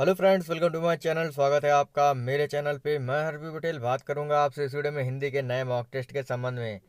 Hello friends, welcome to my channel. स्वागत है आपका मेरे चैनल पे। मैं हरवी पटेल बात करूंगा आपसे इस वीडियो में हिंदी के नए मॉक टेस्ट के संबंध में।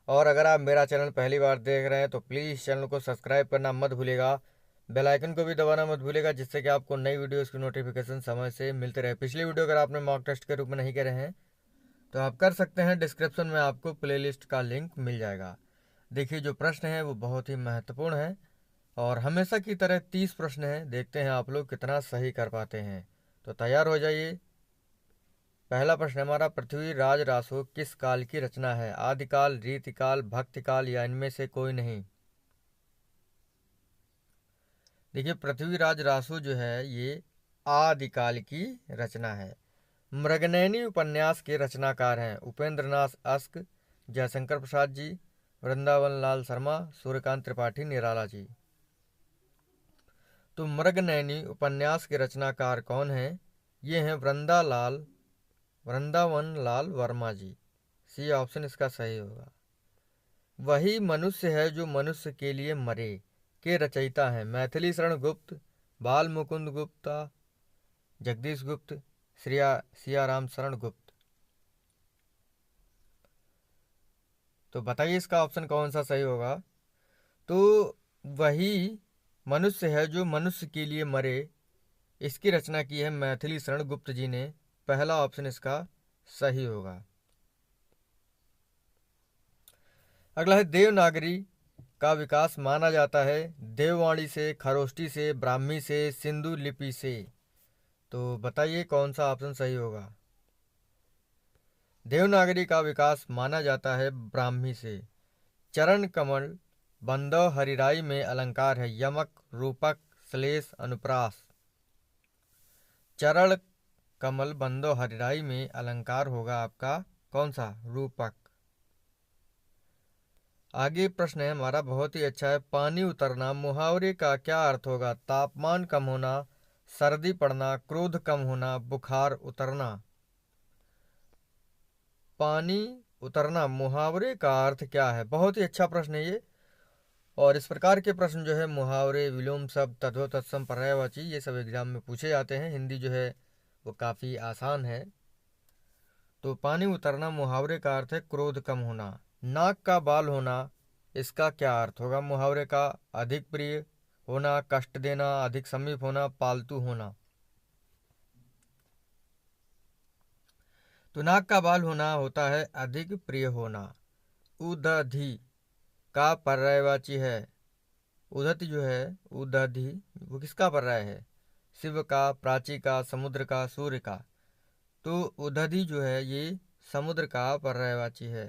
और अगर आप मेरा चैनल पहली बार देख रहे हैं तो प्लीज़ चैनल को सब्सक्राइब करना मत भूलिएगा, बेल आइकन को भी दबाना मत भूलिएगा, जिससे कि आपको नई वीडियोज़ की नोटिफिकेशन समय से मिलते रहे। पिछली वीडियो अगर आपने मॉक टेस्ट के रूप में नहीं करे हैं तो आप कर सकते हैं। डिस्क्रिप्शन में आपको प्लेलिस्ट का लिंक मिल जाएगा। देखिए, जो प्रश्न है वो बहुत ही महत्वपूर्ण है और हमेशा की तरह 30 प्रश्न हैं। देखते हैं आप लोग कितना सही कर पाते हैं। तो तैयार हो जाइए। पहला प्रश्न हमारा, पृथ्वी राज रासो किस काल की रचना है? आदिकाल, रीतिकाल, भक्तिकाल या इनमें से कोई नहीं? देखिए, पृथ्वी राज रासो जो है ये आदिकाल की रचना है। मृगनयनी उपन्यास के रचनाकार हैं उपेंद्र नाथ अस्क, जयशंकर प्रसाद जी, वृंदावन लाल शर्मा, सूर्यकांत त्रिपाठी, निराला जी। तो मृगनयनी उपन्यास के रचनाकार कौन हैं? ये हैं वृंदावन लाल वर्मा जी। सी ऑप्शन इसका सही होगा। वही मनुष्य है जो मनुष्य के लिए मरे के रचयिता हैं मैथिली शरण गुप्त, बाल मुकुंद गुप्ता, जगदीश गुप्त, सियाराम शरण गुप्त। तो बताइए इसका ऑप्शन कौन सा सही होगा। तो वही मनुष्य है जो मनुष्य के लिए मरे, इसकी रचना की है मैथिली शरण गुप्त जी ने। पहला ऑप्शन इसका सही होगा। अगला है, देवनागरी का विकास माना जाता है देववाणी से, खरोष्टी से, ब्राह्मी से, सिंधु लिपि से। तो बताइए कौन सा ऑप्शन सही होगा। देवनागरी का विकास माना जाता है ब्राह्मी से। चरण कमल बंदो हरिराई में अलंकार है यमक, रूपक, श्लेष, अनुप्रास। चरण कमल बंदो हरिराई में अलंकार होगा आपका कौन सा? रूपक। आगे प्रश्न है हमारा, बहुत ही अच्छा है। पानी उतरना मुहावरे का क्या अर्थ होगा? तापमान कम होना, सर्दी पड़ना, क्रोध कम होना, बुखार उतरना। पानी उतरना मुहावरे का अर्थ क्या है? बहुत ही अच्छा प्रश्न है ये। और इस प्रकार के प्रश्न जो है मुहावरे, विलोम शब्द, तद्भव, तत्सम, पर्यायवाची, ये सब एग्जाम में पूछे जाते हैं। हिंदी जो है वो काफ़ी आसान है। तो पानी उतरना मुहावरे का अर्थ है क्रोध कम होना। नाक का बाल होना, इसका क्या अर्थ होगा मुहावरे का? अधिक प्रिय होना, कष्ट देना, अधिक समीप होना, पालतू होना। तो नाक का बाल होना होता है अधिक प्रिय होना। उदधि का पर्यायवाची है। उदधि जो है, उदधि वो किसका पर्याय है? शिव का, प्राची का, समुद्र का, सूर्य का। तो उदधि जो है ये समुद्र का पर्यायवाची है।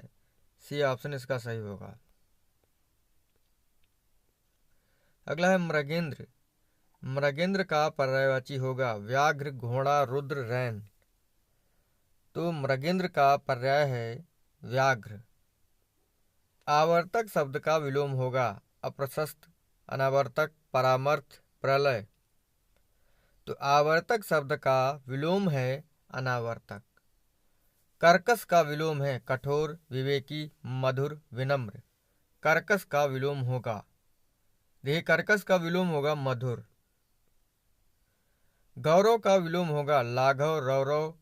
सी ऑप्शन इसका सही होगा। अगला है मृगेंद्र। मृगेंद्र का पर्यायवाची होगा व्याघ्र, घोड़ा, रुद्र, रैन। तो मृगेंद्र का पर्याय है व्याघ्र। आवर्तक शब्द का विलोम होगा अप्रशस्त, अनावर्तक, परामर्थ, प्रलय। तो आवर्तक शब्द का विलोम है अनावर्तक। कर्कश का विलोम है कठोर, विवेकी, मधुर, विनम्र। कर्कश का विलोम होगा, देखिए कर्कश का विलोम होगा मधुर। गौरव का विलोम होगा लाघव, रौरव,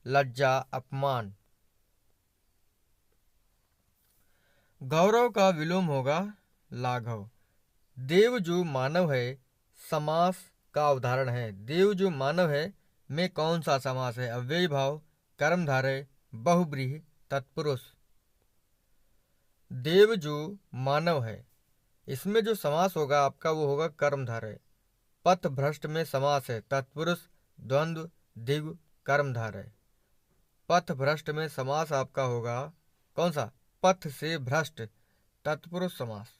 लज्जा, अपमान। गौरव का विलोम होगा लाघव। देव जो मानव है समास का उदाहरण है। देव जो मानव है में कौन सा समास है? अव्ययी भाव, कर्मधारय, बहुब्रीहि, तत्पुरुष। देव जो मानव है इसमें जो समास होगा आपका वो होगा कर्मधारय। पथ भ्रष्ट में समास है तत्पुरुष, द्वंद्व, दिव्य, कर्मधारय। पथ भ्रष्ट में समास आपका होगा कौन सा? पथ से भ्रष्ट, तत्पुरुष समास।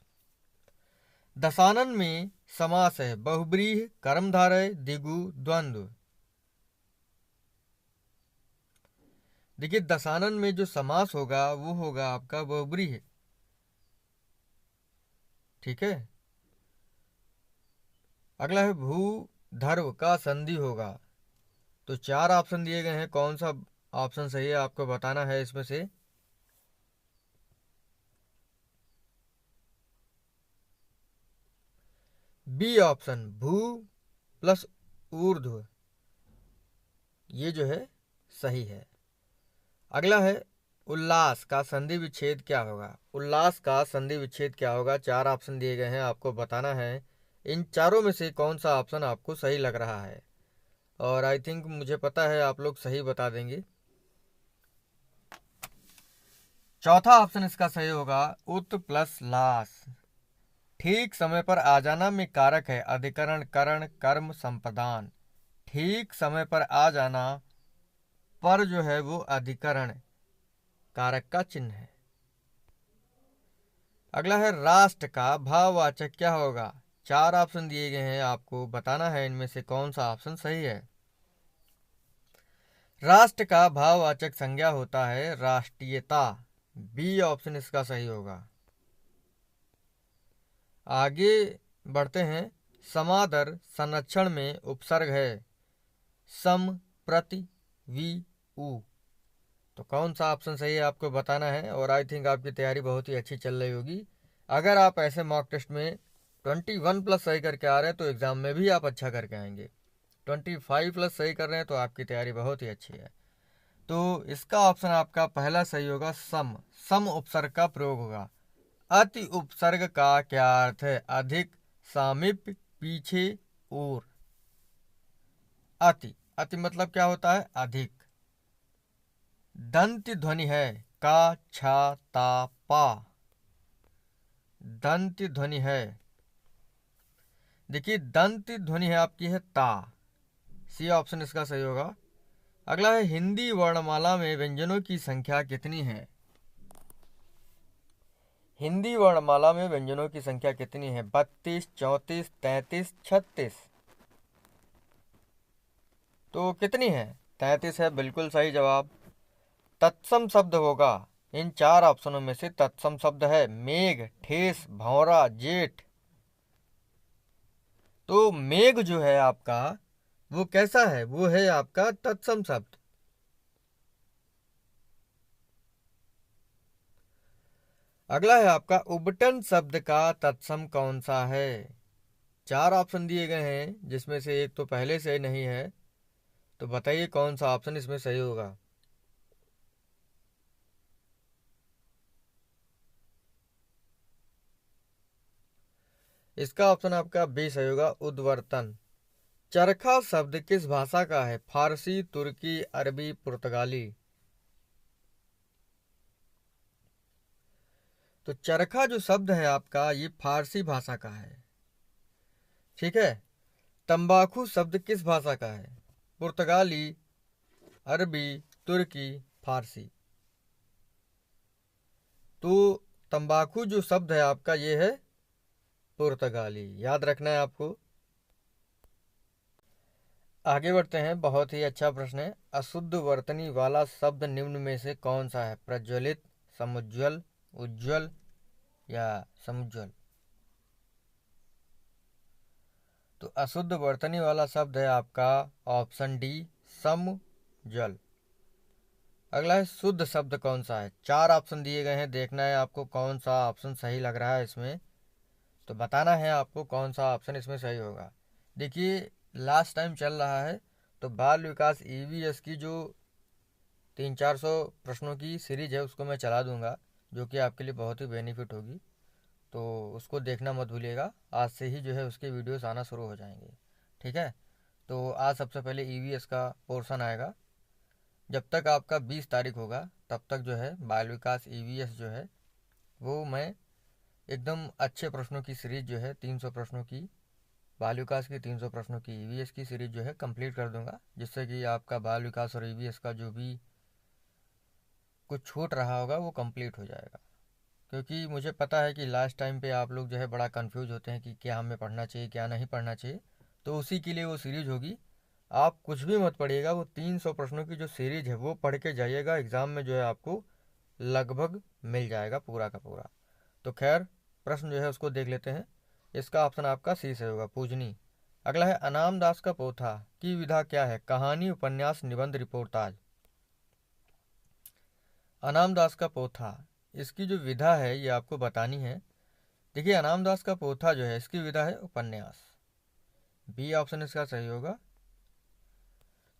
दशानन में समास है बहुब्रीहि, कर्मधारय, दिगु, द्वंद्व। देखिए दशानन में जो समास होगा वो होगा आपका बहुब्रीहि। ठीक है। अगला है भू धर्व का संधि होगा। तो चार ऑप्शन दिए गए हैं, कौन सा ऑप्शन सही है आपको बताना है इसमें से। बी ऑप्शन भू प्लस ऊर्ध्व, ये जो है सही है। अगला है उल्लास का संधि विच्छेद क्या होगा। उल्लास का संधि विच्छेद क्या होगा, 4 ऑप्शन दिए गए हैं, आपको बताना है इन चारों में से कौन सा ऑप्शन आपको सही लग रहा है। और आई थिंक मुझे पता है आप लोग सही बता देंगे। चौथा ऑप्शन इसका सही होगा, उत प्लस लास। ठीक समय पर आ जाना में कारक है अधिकरण करण कर्म संपदान। ठीक समय पर आ जाना पर जो है वो अधिकरण कारक का चिन्ह है। अगला है राष्ट्र का भाववाचक क्या होगा। 4 ऑप्शन दिए गए हैं, आपको बताना है इनमें से कौन सा ऑप्शन सही है। राष्ट्र का भाववाचक संज्ञा होता है राष्ट्रीयता। बी ऑप्शन इसका सही होगा। आगे बढ़ते हैं। समादर संरक्षण में उपसर्ग है सम प्रति वी उ। तो कौन सा ऑप्शन सही है आपको बताना है। और आई थिंक आपकी तैयारी बहुत ही अच्छी चल रही होगी। अगर आप ऐसे मॉक टेस्ट में 21 प्लस सही करके आ रहे हैं तो एग्ज़ाम में भी आप अच्छा करके आएंगे। 25 प्लस सही कर रहे हैं तो आपकी तैयारी बहुत ही अच्छी है। तो इसका ऑप्शन आपका पहला सही होगा, सम। सम उपसर्ग का प्रयोग होगा। अति उपसर्ग का क्या अर्थ है, अधिक, सामीप्य, पीछे, और। अति, अति मतलब क्या होता है, अधिक। दंत ध्वनि है का छा ता पा। दंत ध्वनि है, देखिए दंत ध्वनि है आपकी है ता। सी ऑप्शन इसका सही होगा। अगला है हिंदी वर्णमाला में व्यंजनों की संख्या कितनी है। हिंदी वर्णमाला में व्यंजनों की संख्या कितनी है, 32, 34, 33, 36। तो कितनी है, 33 है, बिल्कुल सही जवाब। तत्सम शब्द होगा, इन 4 ऑप्शनों में से तत्सम शब्द है मेघ, ठेस, भंवरा, जेठ। तो मेघ जो है आपका वो कैसा है, वो है आपका तत्सम शब्द। अगला है आपका उबटन शब्द का तत्सम कौन सा है। 4 ऑप्शन दिए गए हैं जिसमें से एक तो पहले से नहीं है, तो बताइए कौन सा ऑप्शन इसमें सही होगा। इसका ऑप्शन आपका बी सही होगा, उद्वर्तन। चरखा शब्द किस भाषा का है, फारसी, तुर्की, अरबी, पुर्तगाली। तो चरखा जो शब्द है आपका ये फारसी भाषा का है। ठीक है। तंबाकू शब्द किस भाषा का है, पुर्तगाली, अरबी, तुर्की, फारसी। तो तंबाकू जो शब्द है आपका ये है पुर्तगाली, याद रखना है आपको। आगे बढ़ते हैं, बहुत ही अच्छा प्रश्न है। अशुद्ध वर्तनी वाला शब्द निम्न में से कौन सा है, प्रज्वलित, समुज्ज्वल, उज्ज्वल या समुज्ज्वल। तो अशुद्ध वर्तनी वाला शब्द है आपका ऑप्शन डी, समुज्ज्वल। अगला है शुद्ध शब्द कौन सा है। 4 ऑप्शन दिए गए हैं, देखना है आपको कौन सा ऑप्शन सही लग रहा है इसमें, तो बताना है आपको कौन सा ऑप्शन इसमें सही होगा। देखिए लास्ट टाइम चल रहा है तो बाल विकास ईवीएस की जो 300-400 प्रश्नों की सीरीज है उसको मैं चला दूंगा, जो कि आपके लिए बहुत ही बेनिफिट होगी। तो उसको देखना मत भूलिएगा, आज से ही जो है उसके वीडियोस आना शुरू हो जाएंगे। ठीक है। तो आज सबसे पहले ईवीएस का पोर्शन आएगा। जब तक आपका 20 तारीख होगा तब तक जो है बाल विकास ईवीएस जो है वो मैं एकदम अच्छे प्रश्नों की सीरीज जो है 300 प्रश्नों की, बाल विकास की 300 प्रश्नों की ईवीएस की सीरीज जो है कंप्लीट कर दूंगा, जिससे कि आपका बाल विकास और ईवीएस का जो भी कुछ छूट रहा होगा वो कंप्लीट हो जाएगा। क्योंकि मुझे पता है कि लास्ट टाइम पे आप लोग जो है बड़ा कंफ्यूज होते हैं कि क्या हमें पढ़ना चाहिए क्या नहीं पढ़ना चाहिए, तो उसी के लिए वो सीरीज होगी। आप कुछ भी मत पढ़िएगा, वो 300 प्रश्नों की जो सीरीज है वो पढ़ के जाइएगा, एग्ज़ाम में जो है आपको लगभग मिल जाएगा पूरा का पूरा। तो खैर प्रश्न जो है उसको देख लेते हैं। इसका ऑप्शन आपका सी से होगा, पूजनी। अगला है अनाम दास का पोथा की विधा क्या है, कहानी, उपन्यास, निबंध, रिपोर्टाज। अनाम दास का पोथा, इसकी जो विधा है ये आपको बतानी है। देखिए अनाम दास का पोथा जो है इसकी विधा है उपन्यास। बी ऑप्शन इसका सही होगा।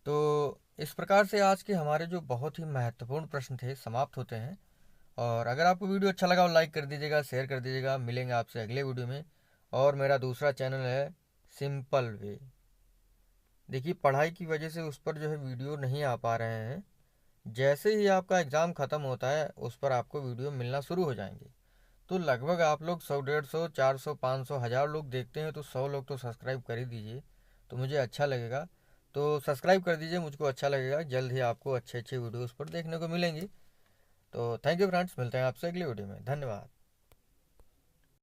तो इस प्रकार से आज के हमारे जो बहुत ही महत्वपूर्ण प्रश्न थे समाप्त होते हैं। और अगर आपको वीडियो अच्छा लगा तो लाइक कर दीजिएगा, शेयर कर दीजिएगा। मिलेंगे आपसे अगले वीडियो में। और मेरा दूसरा चैनल है सिंपल वे। देखिए, पढ़ाई की वजह से उस पर जो है वीडियो नहीं आ पा रहे हैं। जैसे ही आपका एग्ज़ाम ख़त्म होता है उस पर आपको वीडियो मिलना शुरू हो जाएंगे। तो लगभग आप लोग 100, 150, 400, 500, 1000 लोग देखते हैं, तो 100 लोग तो सब्सक्राइब कर ही दीजिए, तो मुझे अच्छा लगेगा। तो सब्सक्राइब कर दीजिए, मुझको अच्छा लगेगा। जल्द ही आपको अच्छे अच्छे वीडियोस पर देखने को मिलेंगी। तो थैंक यू फ्रेंड्स, मिलते हैं आपसे अगली वीडियो में। धन्यवाद।